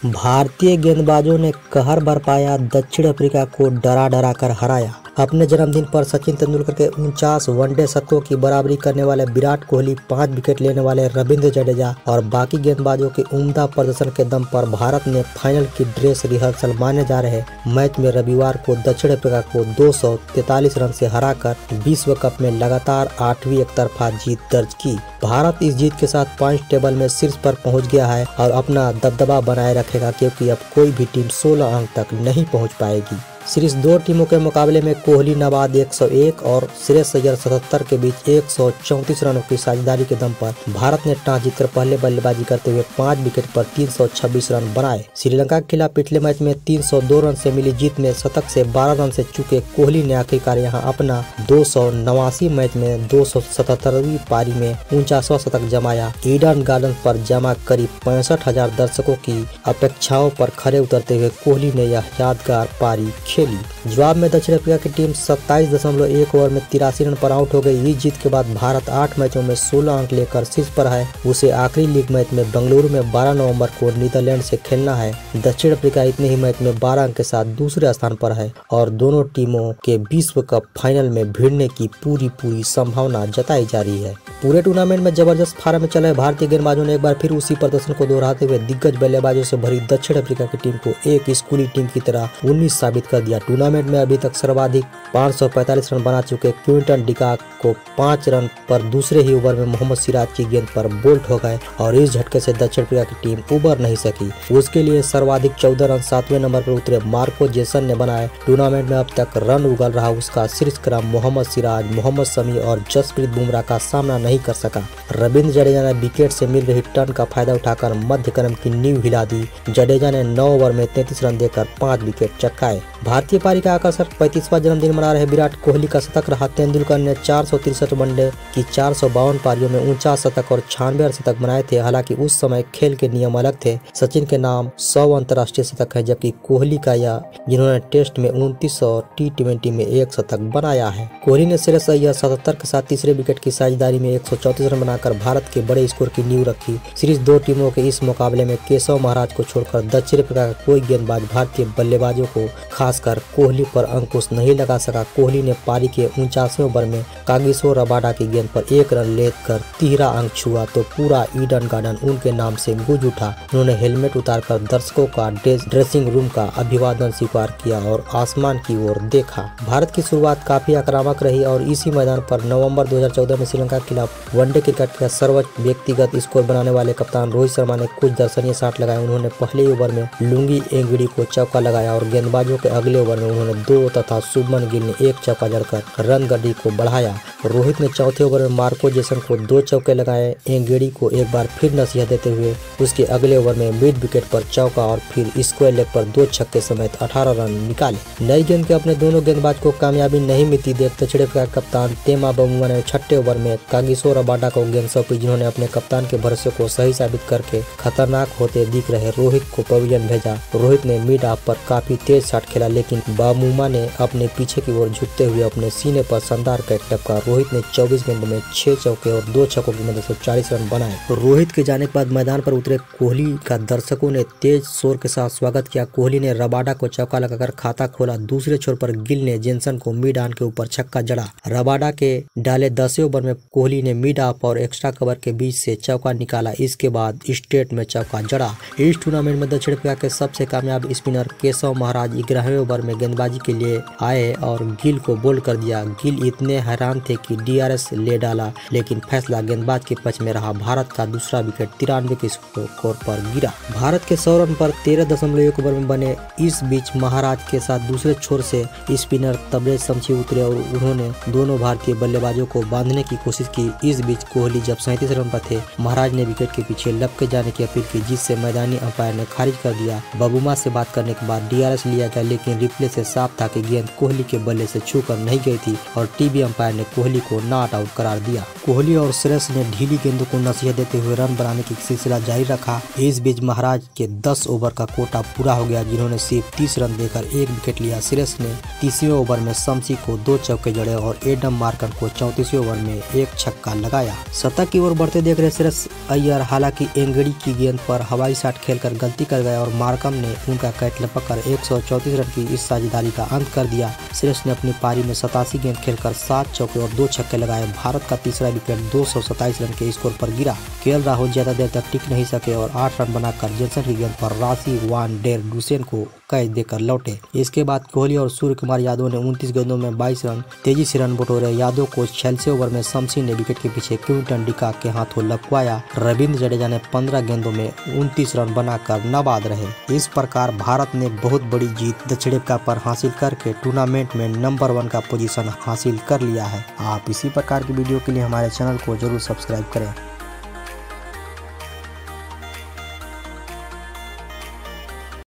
भारतीय गेंदबाजों ने कहर बरपाया, दक्षिण अफ्रीका को डरा डरा कर हराया। अपने जन्मदिन पर सचिन तेंदुलकर के 49 वनडे शतकों की बराबरी करने वाले विराट कोहली, 5 विकेट लेने वाले रविंद्र जडेजा और बाकी गेंदबाजों के उम्दा प्रदर्शन के दम पर भारत ने फाइनल की ड्रेस रिहर्सल माने जा रहे मैच में रविवार को दक्षिण अफ्रीका को 243 रन से हराकर विश्व कप में लगातार 8वीं एकतरफा जीत दर्ज की। भारत इस जीत के साथ पॉइंट टेबल में शीर्ष पर पहुंच गया है और अपना दबदबा बनाए रखेगा, क्योंकि अब कोई भी टीम 16 अंक तक नहीं पहुंच पाएगी। सीरीज 2 टीमों के मुकाबले में कोहली नवाद 101 और श्रेयस अय्यर 77 के बीच 134 रनों की साझेदारी के दम पर भारत ने टॉस जीतकर पहले बल्लेबाजी करते हुए 5 विकेट पर 326 रन बनाए। श्रीलंका के खिलाफ पिछले मैच में 302 रन से मिली जीत में शतक से 12 रन से चूके कोहली ने आखिरकार यहां अपना 289 मैच में 277वीं पारी में 49वां शतक जमाया। ईडन गार्डन पर जमा करीब 65,000 दर्शकों की अपेक्षाओं पर खरे उतरते हुए कोहली ने यह यादगार पारी खेली। जवाब में दक्षिण अफ्रीका की टीम 27.1 ओवर में 83 रन पर आउट हो गई। इस जीत के बाद भारत 8 मैचों में 16 अंक लेकर शीर्ष पर है। उसे आखिरी लीग मैच में बेंगलुरु में 12 नवंबर को नीदरलैंड से खेलना है। दक्षिण अफ्रीका इतने ही मैच में 12 अंक के साथ दूसरे स्थान पर है और दोनों टीमों के विश्व कप फाइनल में भिड़ने की पूरी संभावना जताई जा रही है। पूरे टूर्नामेंट में जबरदस्त फॉर्म में चले भारतीय गेंदबाजों ने एक बार फिर उसी प्रदर्शन को दोहराते हुए दिग्गज बल्लेबाजों से भरी दक्षिण अफ्रीका की टीम को एक स्कूली टीम की तरह 19 साबित कर दिया। टूर्नामेंट में अभी तक सर्वाधिक 545 रन बना चुके क्विंटन डिकाक को 5 रन पर दूसरे ही ओवर में मोहम्मद सिराज की गेंद पर बोल्ट हो गए और इस झटके से दक्षिण अफ्रीका की टीम उबर नहीं सकी। उसके लिए सर्वाधिक 14 रन 7वें नंबर पर उतरे मार्को जेसन ने बनाए। टूर्नामेंट में अब तक रन उगल रहा उसका शीर्ष क्रम मोहम्मद सिराज, मोहम्मद शमी और जसप्रीत बुमराह का सामना नहीं कर सका। रविंद्र जडेजा ने विकेट से मिल रही टर्न का फायदा उठाकर मध्य क्रम की नींव हिला दी। जडेजा ने 9 ओवर में 33 रन देकर 5 विकेट चटकाए। भारतीय पारी का आकर्षण 35वां जन्मदिन मना रहे विराट कोहली का शतक रहा। तेंदुलकर ने 463 वनडे की 452 पारियों में 49 शतक और 96 अर्धशतक बनाए थे। हालांकि उस समय खेल के नियम अलग थे। सचिन के नाम 100 अंतर्राष्ट्रीय शतक है, जबकि कोहली का यह जिन्होंने टेस्ट में 29 और T20 में 1 शतक बनाया है। कोहली ने श्रेयस अय्यर 77 के साथ तीसरे विकेट की साझेदारी में 134 रन बनाकर भारत के बड़े स्कोर की नींव रखी। सीरीज 2 टीमों के इस मुकाबले में केशव महाराज को छोड़कर दक्षिण अफ्रीका का कोई गेंदबाज भारतीय बल्लेबाजों को खासकर कोहली पर अंकुश नहीं लगा सका। कोहली ने पारी के 49वें ओवर में कागिसो रबाडा की गेंद पर 1 रन लेकर तिहरा अंक छुआ तो पूरा ईडन गार्डन उनके नाम से गूंज उठा। उन्होंने हेलमेट उतारकर दर्शकों का ड्रेसिंग रूम का अभिवादन स्वीकार किया और आसमान की ओर देखा। भारत की शुरुआत काफी आक्रामक रही और इसी मैदान पर नवंबर 2014 में श्रीलंका के खिलाफ वनडे क्रिकेट का सर्वोच्च व्यक्तिगत स्कोर बनाने वाले कप्तान रोहित शर्मा ने कुछ दर्शनीय शॉट लगाए। उन्होंने पहले ओवर में लुंगी एंगड़ी को चौका लगाया और गेंदबाजों के अगले ओवर में उन्होंने 2 तथा शुभमन गिल ने 1 चौका जड़कर रन गड्डी को बढ़ाया। रोहित ने चौथे ओवर में मार्को जेसन को 2 चौके लगाए। एंगेडी को एक बार फिर नसीहत देते हुए उसके अगले ओवर में मिड विकेट पर चौका और फिर स्क्वायर लेग पर 2 छक्के समेत 18 रन निकाले। नई गेंद के अपने दोनों गेंदबाज को कामयाबी नहीं मिलती देख दक्षिण अफ्रीका कप्तान तेमा बमुआ ने 6ठे ओवर में कागिसो रबाडा को गेंद सौंपी, जिन्होंने अपने कप्तान के भरोसे को सही साबित करके खतरनाक होते दिख रहे रोहित को पवेलियन भेजा। रोहित ने मिड ऑफ पर काफी तेज शॉट खेला, लेकिन बमुआ ने अपने पीछे की ओर झुकते हुए अपने सीने पर शानदार कैच टपका। रोहित ने 24 गेंदों में 6 चौके और 2 छक्कों की मदद से 40 रन बनाए। रोहित के जाने के बाद मैदान पर उतरे कोहली का दर्शकों ने तेज शोर के साथ स्वागत किया। कोहली ने रबाडा को चौका लगाकर खाता खोला। दूसरे छोर पर गिल ने जेनसन को मिड ऑन के ऊपर छक्का जड़ा। रबाडा के डाले 10वें ओवर में कोहली ने मिड ऑफ और एक्स्ट्रा कवर के बीच से चौका निकाला। इसके बाद स्ट्रेट में चौका जड़ा। इस टूर्नामेंट में दक्षिण अफ्रीका के सबसे कामयाब स्पिनर केशव महाराज 11वें ओवर में गेंदबाजी के लिए आए और गिल को बोल्ड कर दिया। गिल इतने हैरान थे कि DRS ले डाला, लेकिन फैसला गेंदबाज के पक्ष में रहा। भारत का दूसरा विकेट 93 के स्कोर पर गिरा। भारत के 100 रन पर 13.1 ओवर में बने। इस बीच महाराज के साथ दूसरे छोर से स्पिनर तबरेज शमशी उतरे और उन्होंने दोनों भारतीय बल्लेबाजों को बांधने की कोशिश की। इस बीच कोहली जब 37 रन पर थे, महाराज ने विकेट के पीछे लपके जाने की अपील की, जिससे मैदानी अंपायर ने खारिज कर दिया। बबुमा से बात करने के बाद DRS लिया गया, लेकिन लेकिन रिप्ले से साफ था कि गेंद कोहली के बल्ले से छूकर नहीं गई थी और टीवी अंपायर ने कोहली को नॉट आउट करार दिया। कोहली और श्रेयस ने ढीली गेंदों को नसीहत देते हुए रन बनाने की सिलसिला जारी रखा। इस बीच महाराज के 10 ओवर का कोटा पूरा हो गया, जिन्होंने सिर्फ 30 रन देकर 1 विकेट लिया। श्रेयस ने 30वें ओवर में शम्सी को 2 चौके जड़े और एडम मार्कन को 34वें ओवर में 1 छक्का लगाया। शतक की ओर बढ़ते देख रहे श्रेयस अय्यर हालांकि एंगड़ी की गेंद पर हवाई शॉट खेलकर गलती कर गए और मार्कम ने उनका कैच लपककर 134 रन की इस साझेदारी का अंत कर दिया। श्रेयस ने अपनी पारी में 87 गेंद खेलकर 7 चौके और 2 छक्के लगाए। भारत का तीसरा विकेट 227 रन के स्कोर पर गिरा। केएल राहुल ज्यादा देर तक टिक नहीं सके और 8 रन बनाकर जेसन की गेंद पर राशि वान डेर डुसेन को कैच देकर लौटे। इसके बाद कोहली और सूर्य कुमार यादव ने 29 गेंदों में 22 रन तेजी से रन बटोरे। यादव को 46वें ओवर में शम्सी ने विकेट के पीछे क्विंटन डिकॉक के हाथों लपकवाया। रविंद्र जडेजा ने 15 गेंदों में 29 रन बनाकर नाबाद रहे। इस प्रकार भारत ने बहुत बड़ी जीत दक्षिण अफ्रीका पर हासिल करके टूर्नामेंट में नंबर 1 का पोजीशन हासिल कर लिया है। आप इसी प्रकार की वीडियो के लिए हमारे चैनल को जरूर सब्सक्राइब करें।